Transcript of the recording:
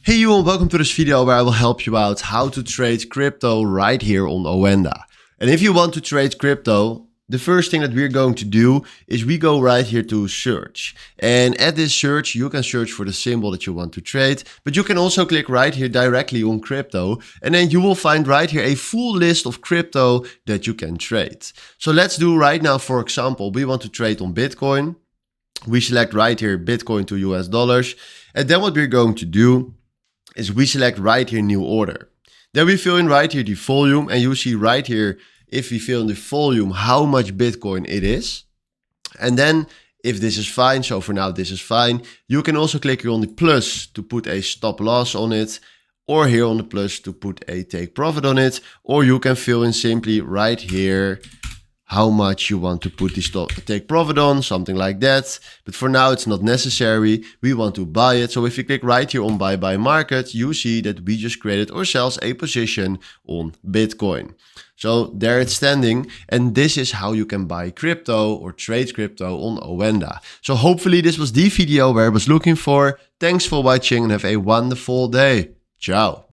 Hey you and welcome to this video where I will help you out how to trade crypto right here on Oanda. And if you want to trade crypto, the first thing that we're going to do is we go right here to search. And at this search, you can search for the symbol that you want to trade, but you can also click right here directly on crypto. And then you will find right here a full list of crypto that you can trade. So let's do right now, for example, we want to trade on Bitcoin. We select right here Bitcoin to US dollars. And then what we're going to do is we select right here new order. Then we fill in right here the volume, and you see right here, if we fill in the volume, how much Bitcoin it is. And then if this is fine, so for now this is fine, you can also click here on the plus to put a stop loss on it, or here on the plus to put a take profit on it, or you can fill in simply right here how much you want to put this take profit on, something like that. But for now, it's not necessary. We want to buy it. So if you click right here on buy market, you see that we just created ourselves a position on Bitcoin. So there it's standing. And this is how you can buy crypto or trade crypto on Oanda. So hopefully this was the video where I was looking for. Thanks for watching and have a wonderful day. Ciao.